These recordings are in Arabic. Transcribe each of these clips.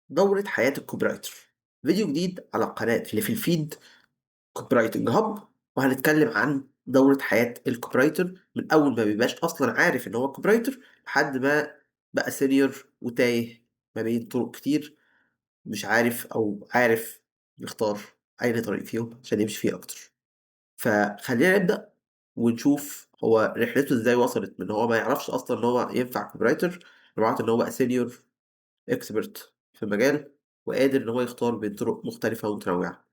دورة حياة الكوبرايتر، فيديو جديد على القناة اللي في الفيد كوبرايتنج هاب. وهنتكلم عن دورة حياة الكوبرايتر من أول ما بيبقاش أصلا عارف إن هو كوبرايتر لحد ما بقى سينيور وتايه ما بين طرق كتير، مش عارف أو عارف يختار أي طريق فيهم عشان يمشي فيه أكتر. فخلينا نبدأ ونشوف هو رحلته إزاي وصلت من هو ما يعرفش أصلا إن هو ينفع كوبرايتر لمرحلة إن هو بقى سينيور expert في المجال، وقادر إن هو يختار بين طرق مختلفة ومتنوعة.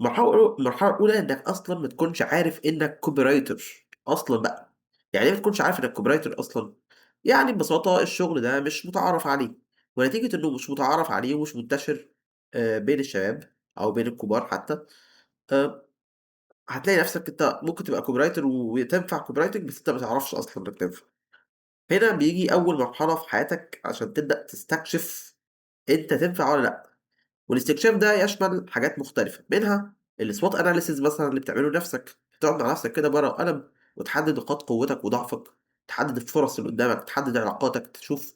المرحلة الأولى إنك أصلًا ما تكونش عارف إنك copywriter أصلًا بقى. يعني إيه ما تكونش عارف إنك copywriter أصلًا؟ يعني ببساطة الشغل ده مش مُتعارف عليه، ونتيجة إنه مش مُتعارف عليه ومش منتشر بين الشباب أو بين الكبار حتى. آآ هتلاقي نفسك أنت ممكن تبقى copywriter وتنفع copywriting بس أنت ما تعرفش أصلًا إنك تنفع. هنا بييجي أول مرحلة في حياتك عشان تبدأ تستكشف أنت تنفع والّا لأ. والاستكشاف ده يشمل حاجات مختلفة، منها الSWOT analysis مثلًا اللي بتعمله لنفسك، تقعد مع نفسك كده بورقة وقلم وتحدد نقاط قوتك وضعفك، تحدد الفرص اللي قدامك، تحدد علاقاتك، تشوف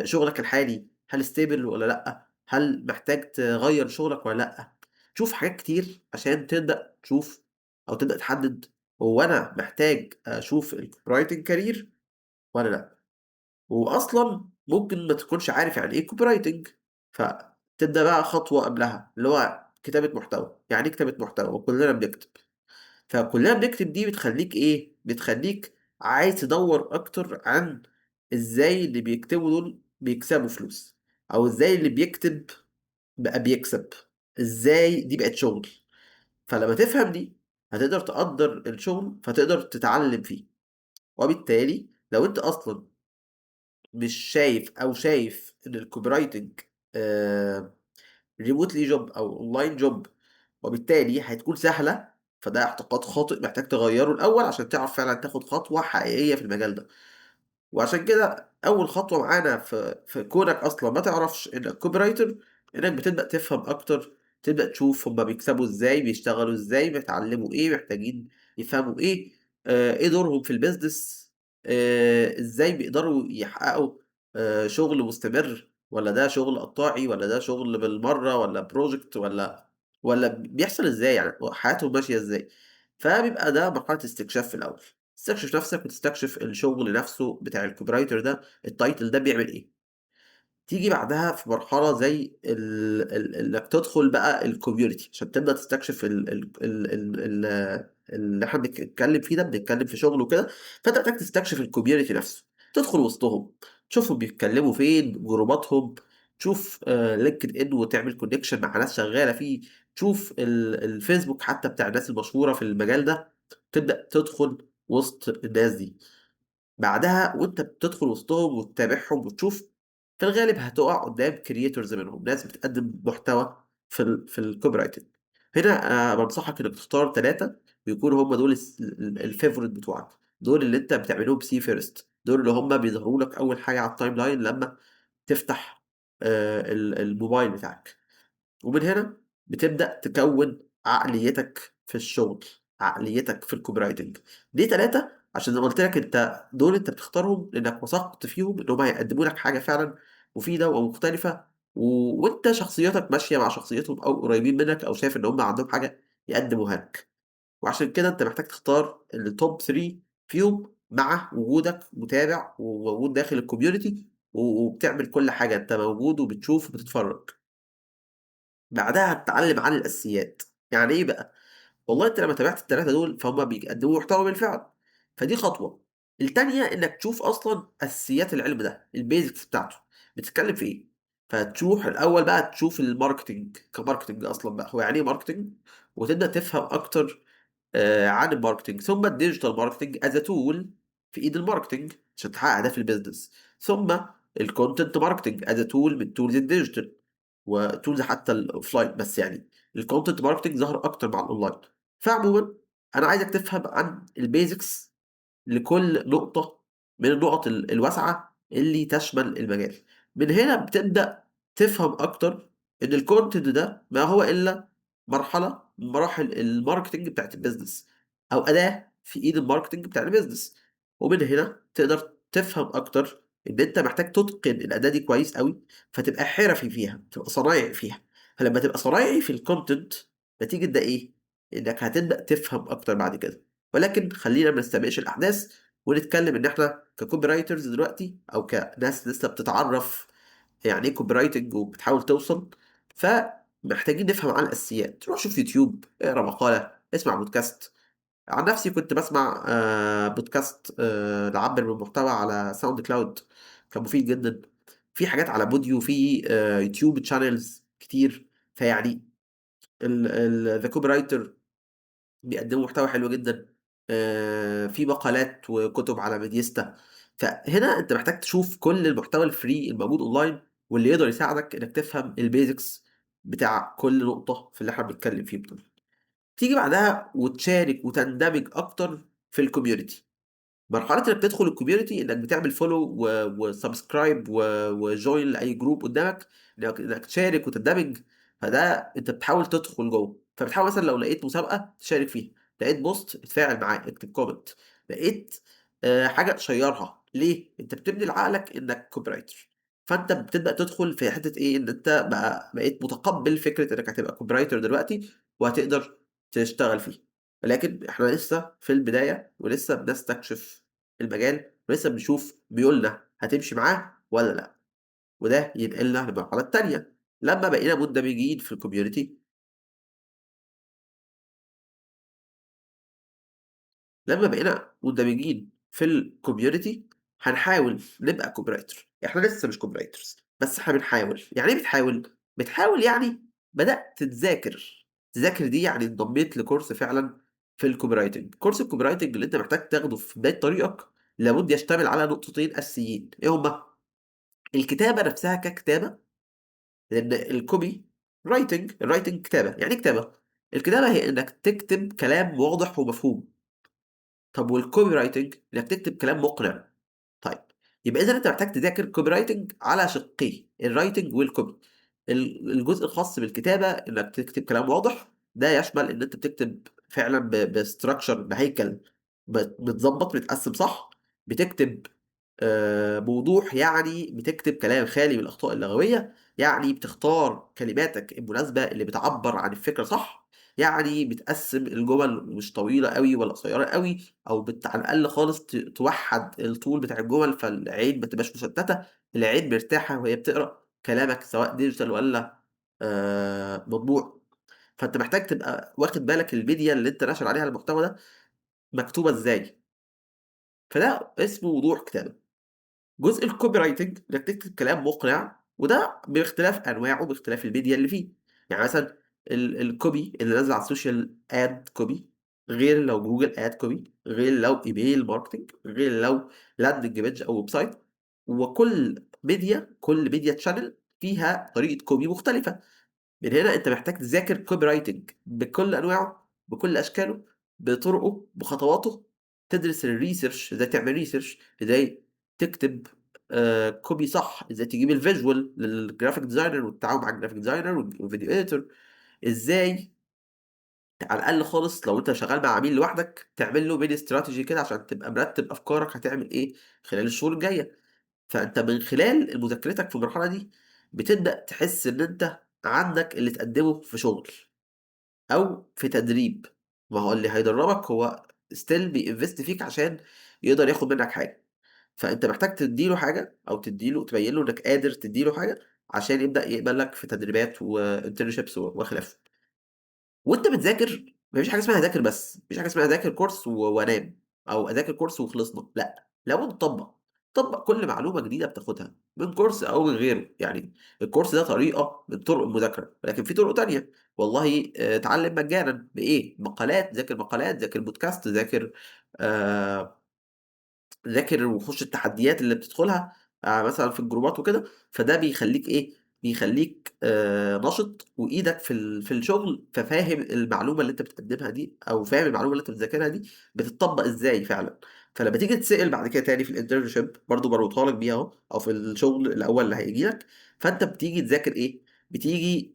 شغلك الحالي هل stable والّا لأ، هل محتاج تغيّر شغلك والّا لأ. تشوف حاجات كتير عشان تبدأ تشوف أو تبدأ تحدد هو أنا محتاج أشوف الwriting career والّا لأ. وأصلًا ممكن ما تكونش عارف يعني إيه copywriting، فتبدأ بقى خطوة قبلها، اللي هو كتابة محتوى. يعني إيه كتابة محتوى؟ وكلنا بنكتب، فكلنا بنكتب دي بتخلّيك إيه، بتخلّيك عايز تدوّر أكتر عن إزاي اللي بيكتبوا دول بيكسبوا فلوس، أو إزاي اللي بيكتب بقى بيكسب، إزاي دي بقت شغل. فلمّا تفهم دي هتقدر تقدّر الشغل، فتقدر تتعلم فيه. وبالتالي لو أنت أصلًا مش شايف أو شايف إن الcopywriting آآ remotely job أو online job، وبالتالي هتكون سهلة، فده اعتقاد خاطئ محتاج تغيّره الأول عشان تعرف فعلًا تاخد خطوة حقيقية في المجال ده. وعشان كده أول خطوة معانا في كونك أصلًا ما تعرفش إنك copywriter، إنك بتبدأ تفهم أكتر، تبدأ تشوف هُم بيكسبوا إزاي، بيشتغلوا إزاي، بيتعلموا إيه، محتاجين يفهموا إيه، إيه دورهم في الbusiness، إزاي بيقدروا يحققوا شغل مستمر، والّا ده شغل قطاعي، والّا ده شغل بالمرّة، والّا project، والّا بيحصل إزاي يعني، حياتهم ماشية إزاي. فبيبقى ده مرحلة استكشاف في الأول. تستكشف نفسك وتستكشف الشغل نفسه بتاع الcopywriter ده، الtitle ده بيعمل إيه. تيجي بعدها في مرحلة زي إنك تدخل بقى الcommunity عشان تبدأ تستكشف اللي إحنا بنتكلم فيه ده، بنتكلم في شغل وكده. فأنت محتاج تستكشف الcommunity نفسه، تدخل وسطهم، تشوفهم بيتكلموا فين، جروباتهم، تشوف LinkedIn وتعمل connection مع ناس شغالة فيه، تشوف الفيسبوك حتى بتاع الناس المشهورة في المجال ده، تبدأ تدخل وسط الناس دي. بعدها وأنت بتدخل وسطهم وتتابعهم وتشوف، في الغالب هتُقع قدّام creators منهم، ناس بتقدّم محتوى في الcopywriting. هنا بانصحك إنك تختار 3 ويكونوا هم دول الfavorite بتوعك، دول اللي أنت بتعمل لهم see first، دول اللي هم بيظهروا لك أول حاجة على الtimeline لمّا تفتح الموبايل بتاعك. ومن هنا بتبدأ تكوّن عقليتك في الشغل، عقليتك في الcopywriting. ليه 3؟ عشان زي ما قُلت لك أنت دول أنت بتختارهم لإنّك وثقت فيهم إن هم هيقدّموا لك حاجة فعلًا مفيدة ومختلفة، وأنت شخصيتك ماشية مع شخصيتهم أو قريبين منّك أو شايف إن هم عندهم حاجة يقدّموها لك. وعشان كده أنت محتاج تختار الtop 3 فيهم مع وجودك متابع وموجود داخل الcommunity وبتعمل كل حاجة، أنت موجود وبتشوف وبتتفرّج. بعدها هتتعلم عن الأساسيات. يعني إيه بقى؟ والله أنت لمّا تابعت ال3 دول فهُم بيقدموا محتوى بالفعل، فدي خطوة. التانية إنك تشوف أصلًا أساسيات العلم ده، الbasics بتاعته، بتتكلم في إيه. فتروح الأول بقى تشوف الmarketing كmarketing أصلًا بقى، هو يعني إيه marketing؟ وتبدأ تفهم أكتر عن الmarketing، ثم الdigital marketing as a tool في إيد الmarketing عشان تحقق أهداف الbusiness، ثم الcontent marketing as a tool من tools الdigital وtools حتى الoffline، بس يعني الcontent marketing ظهر أكتر مع الonline. فعمومًا أنا عايزك تفهم عن الbasics لكل نقطة من النقط الواسعة اللي تشمل المجال. من هنا بتبدأ تفهم أكتر إن الcontent ده ما هو إلا مرحلة من مراحل الmarketing بتاعة الbusiness، أو أداة في إيد الmarketing بتاع الbusiness. ومن هنا تقدر تفهم أكتر إن أنت محتاج تتقن الأداة دي كويس أوي، فتبقى حرفي فيها، تبقى صنايعي فيها. فلمّا تبقى صنايعي في الcontent نتيجة ده إيه، إنك هتبدأ تفهم أكتر بعد كده. ولكن خلّينا ما نستبقش الأحداث ونتكلم إن إحنا كcopywriters دلوقتي أو كناس لسه بتتعرّف يعني إيه copywriting وبتحاول توصل، فمحتاجين نفهم عن الأساسيات. روح شوف يوتيوب، اقرا مقالة، اسمع بودكاست. عن نفسي كنت باسمع بودكاست لعبّر من محتوى على SoundCloud، كان مفيد جدًا. في حاجات على Podeo، في YouTube channels كتير. فيعني The Copywriter بيقدّموا محتوى حلو جدًا. في مقالات وكُتب على ميديستا. فهنا أنت محتاج تشوف كل المحتوى الfree الموجود أونلاين، واللي يقدر يساعدك إنك تفهم الbasics بتاع كل نقطة في اللي إحنا بنتكلم فيه دول. تيجي بعدها وتشارك وتندمج أكتر في الcommunity. مرحلة إنك تدخل الcommunity إنك بتعمل follow وsubscribe وjoin لأي group قدامك، إنك تشارك وتندمج. فده أنت بتحاول تدخل جوّه. فبتحاول مثلًا لو لقيت مسابقة تشارك فيها، لقيت post اتفاعل معاه، اكتب comment، لقيت حاجة شيّرها. ليه؟ أنت بتبني لعقلك إنك copywriter. فأنت بتبدأ تدخل في حتّة إيه، إن أنت بقيت متقبّل فكرة إنك هتبقى copywriter دلوقتي وهتقدر تشتغل فيه. ولكن إحنا لسه في البداية ولسه بنستكشف المجال، ولسه بنشوف ميولنا هتمشي معاه والّا لأ. وده ينقلنا للمرحلة التانية، لمّا بقينا مندمجين في الcommunity. لمّا بقينا مندمجين في الcommunity هنحاول نبقى copywriter. إحنا لسه مش copywriters، بس إحنا بنحاول. يعني إيه بتحاول؟ بتحاول يعني بدأت تذاكر. تذاكر دي يعني انضميت لcourse فعلًا في الcopywriting. كورس الcopywriting اللي أنت محتاج تاخده في بداية طريقك لابد يشتمل على نقطتين أساسيين. إيه هُما؟ الكتابة نفسها ككتابة، لأن الwriting كتابة. يعني إيه كتابة؟ الكتابة هي إنك تكتب كلام واضح ومفهوم. طب والcopywriting إنك تكتب كلام مقنع. طيب، يبقى إذًا أنت محتاج تذاكر copywriting على شقين، الwriting والcopy. الجزء الخاص بالكتابة إنك تكتب كلام واضح، ده يشمل إن أنت بتكتب فعلًا بstructure، بهيكل متضبط متقسم صح. بتكتب بوضوح، يعني بتكتب كلام خالي من الأخطاء اللغوية. يعني بتختار كلماتك المناسبة اللي بتعبّر عن الفكرة صح. يعني بتقسّم الجمل مش طويلة أوي ولا قصيرة أوي، أو على الأقل خالص توحّد الطول بتاع الجمل، فالعين ما تبقاش مشتتة. العين مرتاحة وهي بتقرا كلامك سواء digital والّا مطبوع. فأنت محتاج تبقى واخد بالك الmedia اللي أنت ناشر عليها المحتوى ده مكتوبة إزاي. فده اسمه وضوح كتابة. جزء الcopywriting إنك تكتب كلام مقنع، وده باختلاف أنواعه باختلاف الmedia اللي فيه. يعني مثلًا الcopy اللي نازل على السوشيال ad copy غير لو جوجل ad copy، غير لو email marketing، غير لو landing page أو website. كل media channel فيها طريقة copy مختلفة. من هنا أنت محتاج تذاكر copywriting بكل أنواعه، بكل أشكاله، بطرقه، بخطواته. تدرس الresearch، إزاي تعمل research، إزاي تكتب copy صح، إزاي تجيب الvisual للgraphic designer والتعاون مع الgraphic designer والvideo editor. إزاي على الأقل خالص لو أنت شغال مع عميل لوحدك تعمل له mini strategy كده عشان تبقى مرتب أفكارك هتعمل إيه خلال الشهور الجاية. فأنت من خلال مذاكرتك في المرحلة دي بتبدأ تحس إن أنت عندك اللي تقدمه في شغل أو في تدريب. ما هو اللي هيدرّبك هو still بيinvest فيك عشان يقدر ياخد منّك حاجة. فأنت محتاج تدّي له حاجة أو تبيّن له إنّك قادر تدّي له حاجة عشان يبدأ يقبلك في تدريبات وinternships وخلافه. وأنت بتذاكر ما فيش حاجة اسمها أذاكر بس، ما فيش حاجة اسمها أذاكر كورس وأنام، أو أذاكر كورس وخلصنا. لأ، لابد تطبّق. طبّق كل معلومة جديدة بتاخدها من كورس أو من غيره. يعني الكورس ده طريقة من طرق المذاكرة، ولكن في طرق تانية. والله اتعلّم مجانًا بإيه؟ مقالات، ذاكر مقالات، ذاكر بودكاست، آآ ذاكر وخُش التحديات اللي بتدخلها مثلًا في الجروبات وكده. فده بيخلّيك إيه، بيخلّيك نشِط وإيدك في الشغل، ففاهم المعلومة اللي أنت بتقدّمها دي أو فاهم المعلومة اللي أنت بتذاكرها دي بتطبّق إزاي فعلًا. فلمّا تيجي تتسأل بعد كده تاني في الinternship برضه باربطها لك بيها أهو، أو في الشغل الأول اللي هييجي لك. فأنت بتيجي تذاكر إيه، بتيجي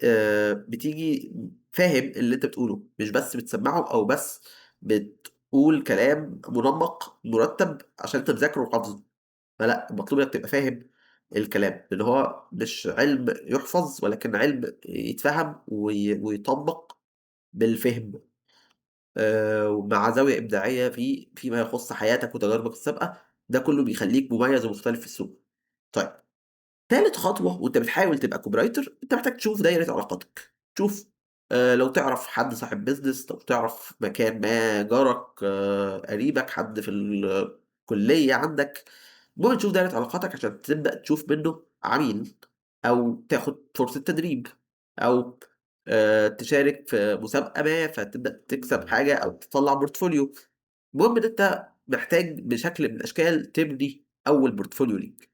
فاهم اللي أنت بتقوله، مش بس بتسمّعه أو بس قُل كلام منمَّق مُرتَّب عشان أنت مذاكره وحافظه. فلأ، المطلوب إنك تبقى فاهم الكلام، لإن هو مش علم يُحفظ ولكن علم يتفهم ويُطبّق بالفهم، ومع زاوية إبداعية فيما يخُص حياتك وتجاربك السابقة، ده كلّه بيخلّيك مميز ومختلف في السوق. طيب، تالت خطوة وأنت بتحاول تبقى copywriter، أنت محتاج تشوف دايرة علاقاتك، تشوف لو تعرف حد صاحب business، لو تعرف مكان ما، جارك، قريبك، حد في الكلية عندك، المهم تشوف دايرة علاقاتك عشان تبدأ تشوف منه عميل، أو تاخد فرصة تدريب، أو تشارك في مسابقة ما فتبدأ تكسب حاجة أو تطلّع portfolio. المهم إن أنت محتاج بشكل من الأشكال تبني أول portfolio ليك.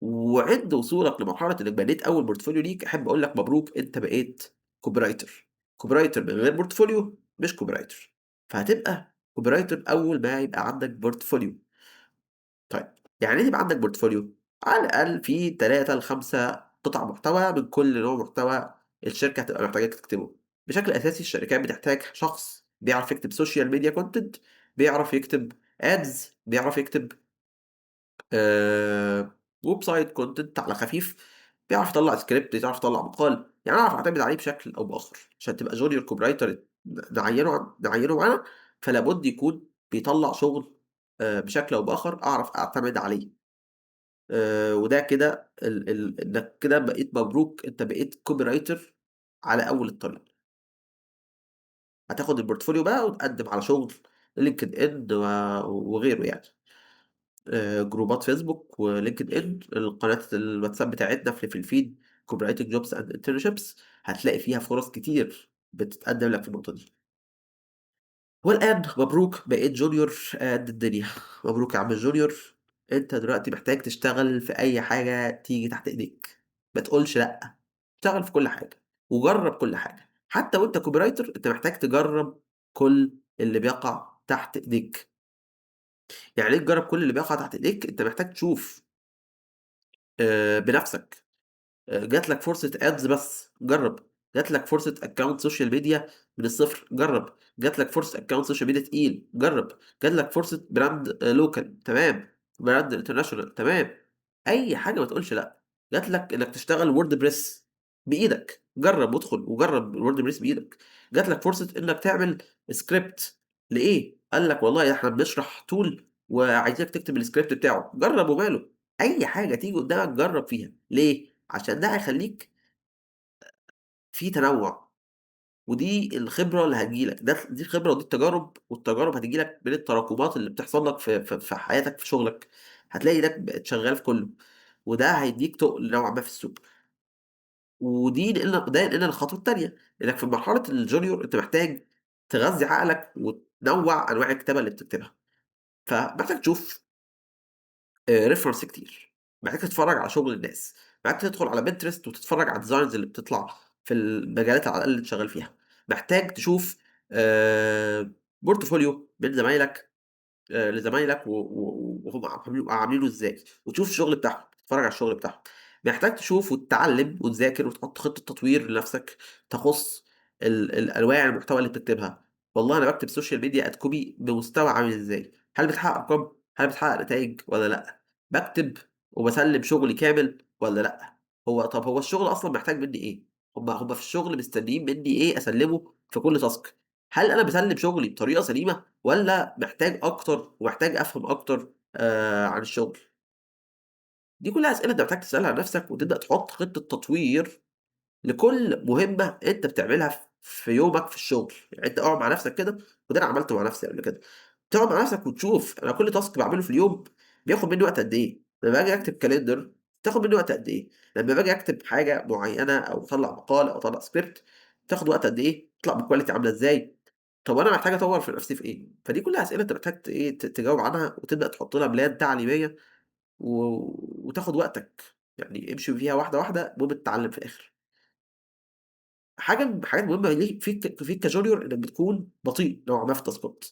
وعند وصولك لمرحلة إنك بنيت أول portfolio ليك، أحب أقول لك مبروك أنت بقيت copywriter. copywriter من غير portfolio مش copywriter، فهتبقى copywriter أول ما يبقى عندك portfolio. طيب، يعني إيه يبقى عندك portfolio؟ على الأقل في 3 ل5 قطع محتوى من كل نوع محتوى الشركة هتبقى محتاجاك تكتبه. بشكل أساسي الشركات بتحتاج شخص بيعرف يكتب social media content، بيعرف يكتب ads، بيعرف يكتب آآ website content على خفيف، بيعرف يطلّع script، يعرف يطلّع مقال، يعني أعرف أعتمد عليه بشكل أو بآخر، عشان تبقى junior copywriter نعيّنه معانا، فلا بد يكون بيطلّع شغل بشكل أو بآخر أعرف أعتمد عليه. وده كده إنك كده بقيت مبروك، أنت بقيت copywriter على أول الطريق. هتاخد الportfolio بقى وتقدّم على شغل LinkedIn وغيره يعني. جروبات فيسبوك وLinkedIn، القناة الواتساب بتاعتنا في الفيد copywriting jobs and internships، هتلاقي فيها فرص كتير بتتقدم لك في النقطة دي. والآن مبروك بقيت جونيور قد الدنيا، مبروك يا عم الجونيور، أنت دلوقتي محتاج تشتغل في أي حاجة تيجي تحت إيديك، ما تقولش لأ، اشتغل في كل حاجة، وجرّب كل حاجة، حتى وأنت copywriter أنت محتاج تجرّب كل اللي بيقع تحت إيديك. يعني إيه تجرّب كل اللي بيقع تحت إيديك؟ أنت محتاج تشوف بنَفْسك. جات لك فرصة ads بس، جرّب، جات لك فرصة account social media من الصفر، جرّب، جات لك فرصة account social media تقيل، جرّب، جات لك فرصة brand local تمام، brand international تمام، أي حاجة ما تقولش لأ، جات لك إنك تشتغل wordpress بإيدك، جرّب وادخل وجرّب الwordpress بإيدك، جات لك فرصة إنك تعمل script لإيه؟ قال لك والله إحنا بنشرح tool وعايزينك تكتب الscript بتاعه، جرّب وماله، أي حاجة تيجي قدامك جرّب فيها، ليه؟ عشان ده هيخلّيك في تنوُّع، ودي الخبرة اللي هتيجي لك، دي الخبرة ودي التجارب، والتجارب هتيجي لك من التراكمات اللي بتحصل لك في حياتك في شغلك، هتلاقي إنك بقيت شغال في كُلّه، وده هيدّيك تُقل نوعًا ما في السوق. ده ينقلنا للخطوة التانية، إنك في مرحلة الjunior أنت محتاج تغذّي عقلك وتنوّع أنواع الكتابة اللي بتكتبها، فمحتاج تشوف reference كتير، محتاج تتفرّج على شغل الناس، محتاج تدخل على Pinterest وتتفرّج على الdesigns اللي بتطلع في المجالات على الأقل اللي أنت شغال فيها، محتاج تشوف portfolio من زمايلك لزمايلك وهُم عاملينه إزاي، وتشوف الشغل بتاعهم، تتفرّج على الشغل بتاعهم، محتاج تشوف وتتعلّم وتذاكر وتحط خطة تطوير لنفسك تخُص أنواع المحتوى اللي بتكتبها، والله أنا باكتب social media at copy بمستوى عامل إزاي، هل بتحقق أرقام، هل بتحقق نتايج والّا لأ، باكتب وباسلِّم شغلي كامل والّا لأ، طَب هو الشغل أصلًا محتاج منّي إيه، هُم في الشغل مستنيين منّي إيه أسلِّمه في كل task، هل أنا باسلِّم شغلي بطريقة سليمة والّا محتاج أكتر ومحتاج أفهم أكتر عن الشغل؟ دي كلّها أسئلة أنت محتاج تسألها لنفسك وتبدأ تحط خطة تطوير لكل مهمة أنت بتعملها في يومك في الشغل، يعني أنت اقعد مع نفسك كده، وده أنا عملته مع نفسي قبل كده، تقعد مع نفسك وتشوف أنا كل task باعمله في اليوم بياخد منّي وقت قد إيه، لمّا آجي أكتب calendar بتاخد منّي وقت قد إيه، لمّا باجي أكتب حاجة معيّنة أو أطلّع مقال أو أطلّع script بتاخد وقت قد إيه، بتطلع بquality عاملة إزاي، طب أنا محتاج أطوّر في نفسي في إيه؟ فدي كلّها أسئلة أنت محتاج تجاوب عنها وتبدأ تحط لها بلان تعليمية و وتاخد وقتك، يعني امشي فيها واحدة، واحدة، المهم تتعلم في الآخر. حاجة من الحاجات المهمة ليك فيك كjunior إنك بتكون بطيء نوعًا ما في التاسكات،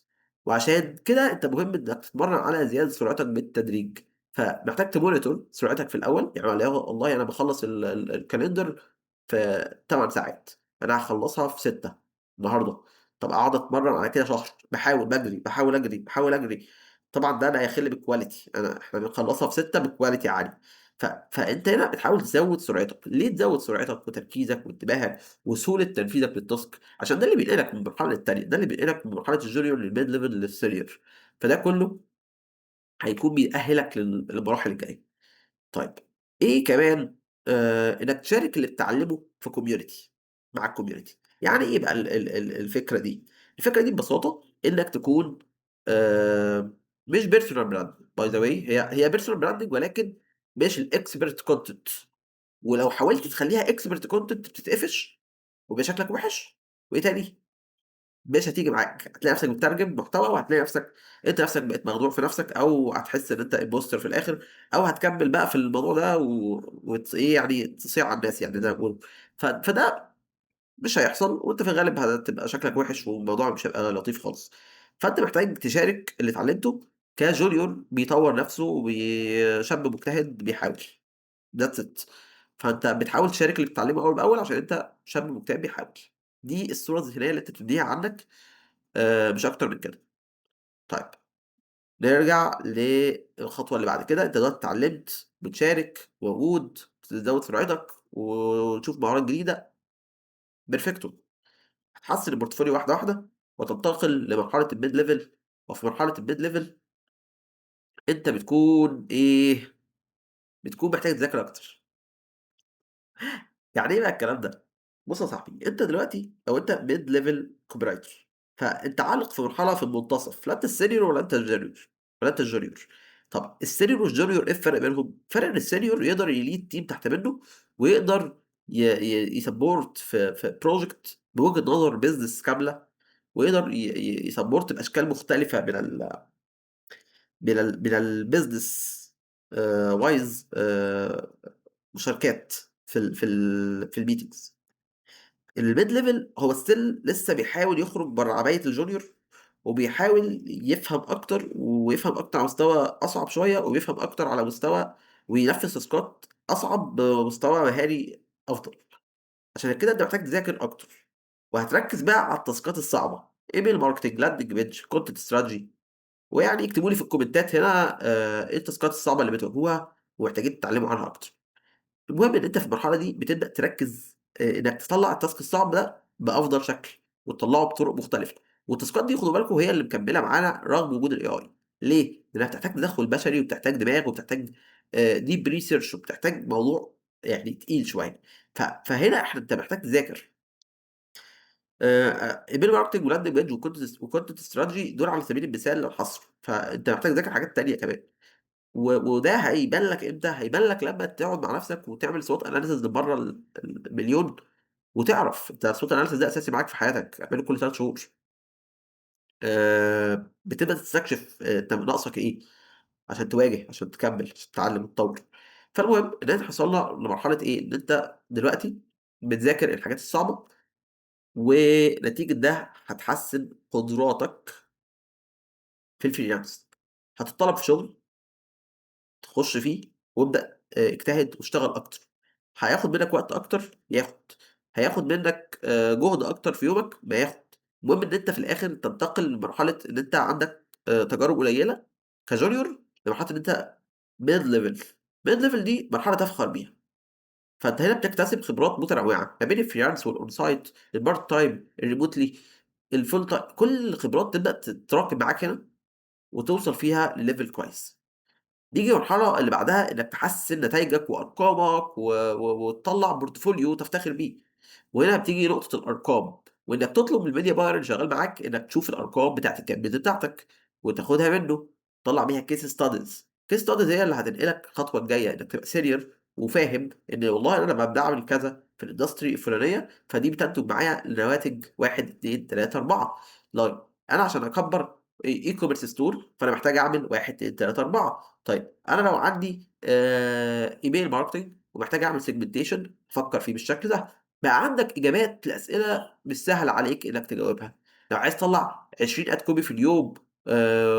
وعشان كده أنت مهم إنك تتمرن على زيادة سرعتك بالتدريج، فمحتاج تmonitor سرعتك في الأول، يعني والله أنا باخلّص الكالندر في 8 ساعات، أنا هاخلّصها في 6 النهارده، طب أقعد أتمرن على كده شهر، باحاول باجري، باحاول أجري، باحاول أجري، طبعًا ده لا يخل بالquality إحنا بنخلّصها في 6 بquality عالي. فأنت هنا بتحاول تزوّد سرعتك. ليه تزوّد سرعتك وتركيزك وانتباهك وسهولة تنفيذك للtask؟ عشان ده اللي بينقلك من مرحلة للتانية، ده اللي بينقلك من مرحلة الjunior للmid level للsenior. فده كلّه هيكون بيأهّلك للمراحل الجاية. طيب، إيه كمان؟ إنك تشارك اللي بتتعلمه في community، مع الcommunity. يعني إيه بقى الفكرة دي؟ الفكرة دي ببساطة إنك تكون مش personal brand by the way، هي personal branding ولكن مش الexpert content. ولو حاولت تخلّيها expert content بتتقفش ويبقى شكلك وِحِش. وإيه تاني؟ مش هتيجي معاك. هتلاقي نفسك بتترجم محتوى وهتلاقي نفسك أنت نفسك بقيت مخدوع في نفسك، أو هتحس إن أنت imposter في الآخر، أو هتكمّل بقى في الموضوع ده إيه يعني تصيع على الناس يعني زي ما بيقولوا. فده مش هيحصل، وأنت في الغالب هتبقى شكلك وِحِش والموضوع مش هيبقى لطيف خالص. فأنت محتاج تشارك اللي اتعلمته كjunior بيطوّر نفسه شاب مجتهد بيحاول. That's it. فأنت بتحاول تشارك اللي بتتعلمه أول بأول عشان أنت شاب مجتهد بيحاول. دي الصورة الذهنية اللي أنت بتبنيها عنك، مش أكتر من كده. طيب، نرجع للخطوة اللي بعد كده. أنت دلوقتي اتعلمت، بتشارك، موجود، بتزوّد سرعتك وتشوف مهارات جديدة، بيرفكتو. هتحسّن الportfolio واحدة، واحدة وتنتقل لمرحلة الmid level. وفي مرحلة الmid level أنت بتكون إيه، بتكون محتاج تذاكر أكتر. يعني إيه بقى الكلام ده؟ بُص يا صاحبي، أنت دلوقتي لو أنت mid level copywriter، فأنت عالق في مرحلة في المنتصف، لا أنت الsenior ولا أنت الjunior ولا أنت الjunior. طب الsenior والjunior إيه الفرق بينهم؟ الفرق إن الsenior يقدر يlead team تحت منه، ويقدر يsupport في project بوجهة نظر business كاملة، ويقدر يsupport بأشكال مختلفة من الbusiness wise مشاركات في الmeetings. الmid level هو still لسه بيحاول يخرج برّه عباية الjunior، وبيحاول يفهم أكتر، ويفهم أكتر على مستوى أصعب شوية، وبيفهم أكتر على مستوى وينفذ تاسكات أصعب بمستوى مهاري أفضل. عشان كده أنت محتاج تذاكر أكتر، وهتركّز بقى على التاسكات الصعبة، email marketing، landing page، content strategy. ويعني اكتبوا لي في الكومنتات هنا إيه التاسكات الصعبة اللي بتواجهوها ومحتاجين تتعلموا عنها أكتر. المهم إن أنت في المرحلة دي بتبدأ تركّز إنك تطلّع الtask الصعب ده بأفضل شكل، وتطلّعه بطرق مختلفة. والتاسكات دي خدوا بالكم هي اللي مكمّلة معانا رغم وجود الAI. ليه؟ لإنها بتحتاج تدخُّل بشري، وبتحتاج دماغ، وبتحتاج deep research، وبتحتاج موضوع يعني تقيل شوية. فهنا أنت محتاج تذاكر email marketing وlanding page وcontent strategy دول على سبيل المثال للحصر. فأنت محتاج تذاكر حاجات تانية كمان. وده هيبان لك إمتى؟ هيبان لك لمّا تقعد مع نفسك وتعمل SWOT analysis لبرّه المليون، وتعرف أنت الSWOT analysis ده أساسي معاك في حياتك، اعمله كل 3 شهور. بتبدأ تستكشف أنت ناقصك إيه، عشان تواجه، عشان تكمّل، عشان تتعلم وتطوّر. فالمهم إن إحنا وصلنا لمرحلة إيه، إن أنت دلوقتي بتذاكر الحاجات الصعبة، ونتيجة ده هتحسّن قدراتك في الfreelance. هتتطلب في شغل تخش فيه، وابدأ اجتهد واشتغل أكتر. هياخد منّك وقت أكتر، ياخد. هياخد منّك جهد أكتر في يومك، ما ياخد. المهم إن أنت في الآخر تنتقل لمرحلة إن أنت عندك تجارب قليلة كjunior، لمرحلة إن أنت mid level. mid level دي مرحلة تفخر بيها. فأنت هنا بتكتسب خبرات متنوعة ما بين الfreelance والon-site، الpart time، الremotely، الfull time. كل الخبرات تبدأ تتراكم معاك هنا، وتوصل فيها لlevel كويس. نيجي للمرحلة اللي بعدها إنك تحسّن نتايجك وأرقامك وتطلّع portfolio تفتخر بيه. وهنا بتيجي نقطة الأرقام، وإنك تطلب من الmedia buyer اللي شغال معاك إنك تشوف الأرقام بتاعة الcampaigns بتاعتك وتاخدها منه، تطلّع بيها case studies. case studies هي اللي هتنقلك الخطوة الجاية، إنك تبقى senior وفاهم إن والله أنا لمّا باعمل كذا في الindustry الفلانية، فدي بتنتج معايا لنواتج 1، 2، 3، 4. طيب، أنا عشان أكبّر e-commerce store فأنا محتاج أعمل 1، 2، 3، 4. طيب، أنا لو عندي email marketing ومحتاج أعمل segmentation، فكّر فيه بالشكل ده. بقى عندك إجابات لأسئلة مش سهلة عليك إنك تجاوبها. لو عايز تطلّع 20 ad copy في اليوم،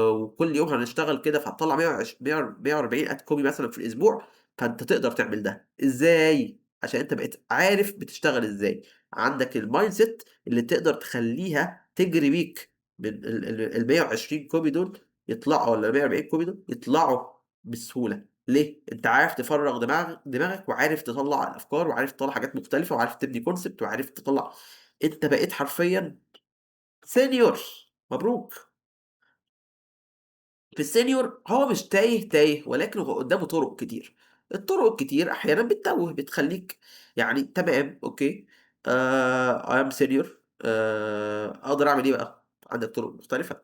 وكل يوم هنشتغل كده فهتطلّع 140 ad copy مثلًا في الأسبوع، فأنت تقدر تعمل ده. إزاي؟ عشان أنت بقيت عارف بتشتغل إزاي. عندك الmindset اللي تقدر تخلّيها تجري بيك من ال120 copy دول يطلعوا والّا 140 كوبي دول يطلعوا بسهولة، ليه؟ أنت عارف تفرّغ دماغك وعارف تطلّع الأفكار وعارف تطلّع حاجات مختلفة وعارف تبني concept وعارف تطلّع أنت بقيت حرفيًا senior مبروك. في الsenior هو مش تايه، ولكن هو قدّامه طُرق كتير. الطُرق الكتير أحيانًا بتتوّه، بتخلّيك يعني تمام أوكي، I am senior، أقدر أعمل إيه بقى؟ عندك طُرق مختلفة.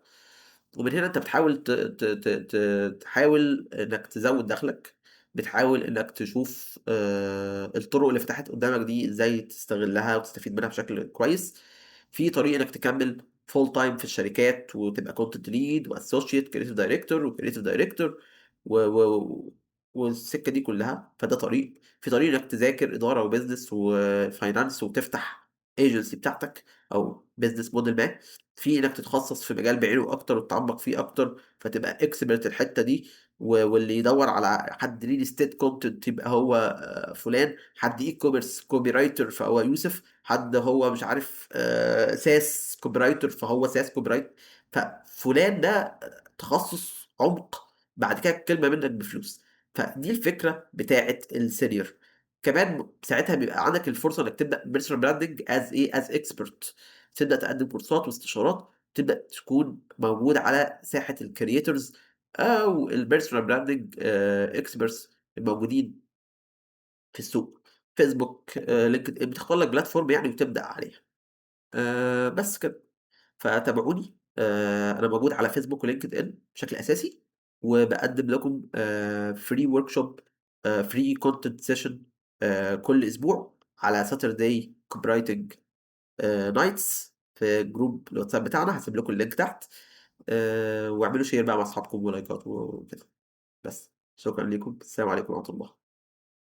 ومن هنا أنت بتحاول ت ت ت ت تحاول إنّك تزوّد دخلك، بتحاول إنّك تشوف الطُرق اللي فتحت قدّامك دي إزاي تستغلّها وتستفيد منها بشكل كويس. في طريق إنّك تكمّل full time في الشركات وتبقى content lead وassociate creative director وcreative director و و والسكة دي كلّها، فده طريق. في طريق إنّك تذاكر إدارة وbusiness وfinance وتفتح agency بتاعتك أو business model ما. في إنّك تتخصص في مجال بعينه أكتر وتتعمق فيه أكتر، فتبقى expert الحتّة دي، واللي يدوّر على حد real estate content يبقى هو فلان، حد e-commerce copywriter فهو يوسف، حد هو مش عارف SaaS copywriter فهو SaaS copywriter. ففلان ده تخصُّص عُمق، بعد كده الكلمة منّك بفلوس. فدي الفكرة بتاعة الsenior. كمان ساعتها بيبقى عندك الفرصة إنّك تبدأ personal branding as إيه، as expert، تبدأ تقدّم كورسات واستشارات، تبدأ تكون موجود على ساحة الcreators أو الpersonal branding experts الموجودين في السوق، فيسبوك، LinkedIn، بتختار لك platform يعني وتبدأ عليها. بس كده. فتابعوني، أنا موجود على فيسبوك وLinkedIn بشكل أساسي، وباقدّم لكم free workshop، free content session كل أسبوع على Saturday copywriting nights في جروب الواتساب بتاعنا، هاسيب لكم اللينك تحت. واعملوا share بقى مع أصحابكم ولايكات وكده. بس، شكرًا ليكم، السلام عليكم ورحمة الله.